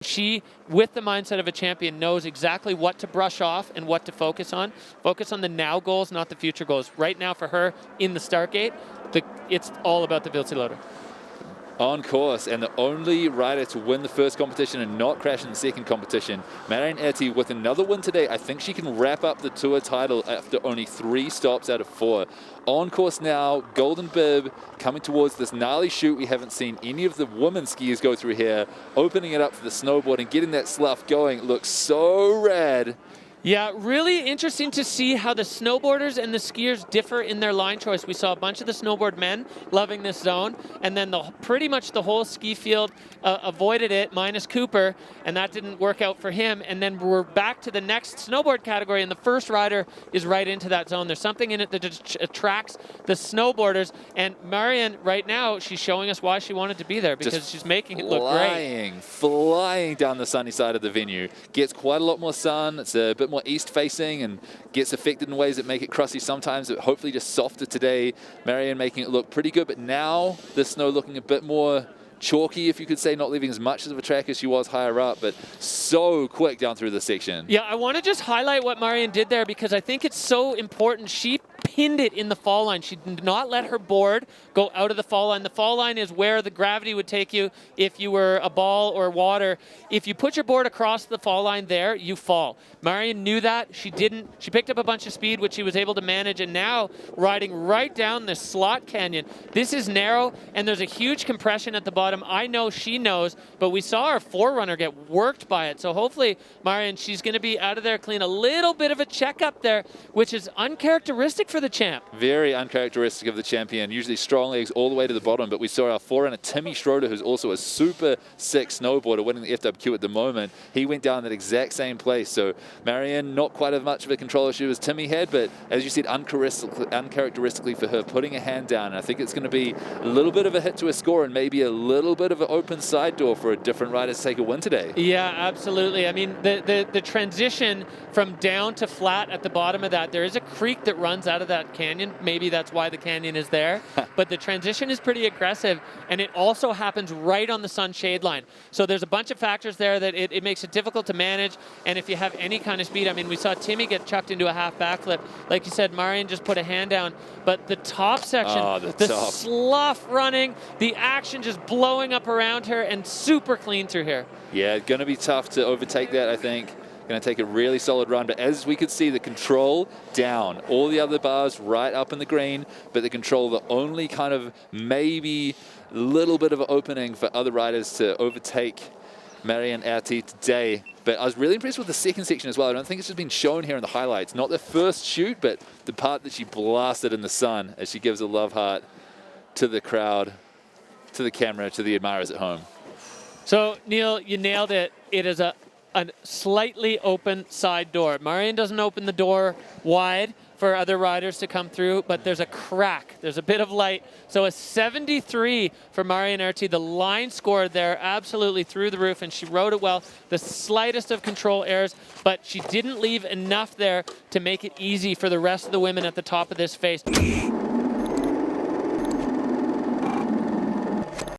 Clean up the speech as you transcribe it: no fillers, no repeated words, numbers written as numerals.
She, with the mindset of a champion, knows exactly what to brush off and what to focus on. Focus on the now goals, not the future goals. Right now for her in the start gate, it's all about the Wildseeloader. On course, and the only rider to win the first competition and not crash in the second competition. Marion Haerty with another win today. I think she can wrap up the tour title after only 3 stops out of 4. On course now, golden bib coming towards this gnarly chute. We haven't seen any of the women skiers go through here. Opening it up for the snowboard and getting that slough going. It looks so rad. Yeah, really interesting to see how the snowboarders and the skiers differ in their line choice. We saw a bunch of the snowboard men loving this zone, and then pretty much the whole ski field avoided it, minus Cooper, and that didn't work out for him. And then we're back to the next snowboard category, and the first rider is right into that zone. There's something in it that attracts the snowboarders, and Marion, right now, she's showing us why she wanted to be there, because she's making it look great. Flying down the sunny side of the venue. Gets quite a lot more sun. It's a bit more east facing and gets affected in ways that make it crusty sometimes, but hopefully just softer today. Marion making it look pretty good, but now the snow looking a bit more chalky, if you could say, not leaving as much of a track as she was higher up, but so quick down through the section. Yeah, I want to just highlight what Marion did there, because I think it's so important. She pinned it in the fall line. She did not let her board go out of the fall line. The fall line is where the gravity would take you if you were a ball or water. If you put your board across the fall line there, you fall. Marion knew that. She didn't. She picked up a bunch of speed, which she was able to manage, and now riding right down this slot canyon. This is narrow, and there's a huge compression at the bottom. I know she knows, but we saw our forerunner get worked by it. So hopefully, Marion, she's going to be out of there clean. A little bit of a checkup there, which is uncharacteristic for the champ. Very uncharacteristic of the champion. Usually strong legs all the way to the bottom, but we saw our forerunner, Timmy Schroeder, who's also a super sick snowboarder, winning the FWT at the moment. He went down that exact same place. So Marion, not quite as much of a control issue as Timmy had, but as you said, uncharacteristically for her, putting a hand down. And I think it's going to be a little bit of a hit to a score and maybe a little bit of an open side door for a different rider to take a win today. Yeah, absolutely. I mean, the transition from down to flat at the bottom of that, there is a creek that runs out of that canyon. Maybe that's why the canyon is there. But the transition is pretty aggressive, and it also happens right on the sun shade line. So there's a bunch of factors there that it makes it difficult to manage. And if you have any kind of speed, I mean, we saw Timmy get chucked into a half backflip. Like you said, Marion just put a hand down. But the top section, the slough running, the action just blowing up around her, and super clean through here. Yeah, it's going to be tough to overtake that, I think. Going to take a really solid run, but as we could see, the control down, all the other bars right up in the green, but the control, the only kind of maybe little bit of an opening for other riders to overtake Marion Haerty today. But I was really impressed with the second section as well. I don't think it's just been shown here in the highlights. Not the first shoot, but the part that she blasted in the sun as she gives a love heart to the crowd, to the camera, to the admirers at home. So, Neil, you nailed it. It is a slightly open side door. Marion doesn't open the door wide for other riders to come through, but there's a crack. There's a bit of light. So a 73 for Marion Haerty. The line score there absolutely through the roof, and she rode it well. The slightest of control errors, but she didn't leave enough there to make it easy for the rest of the women at the top of this face.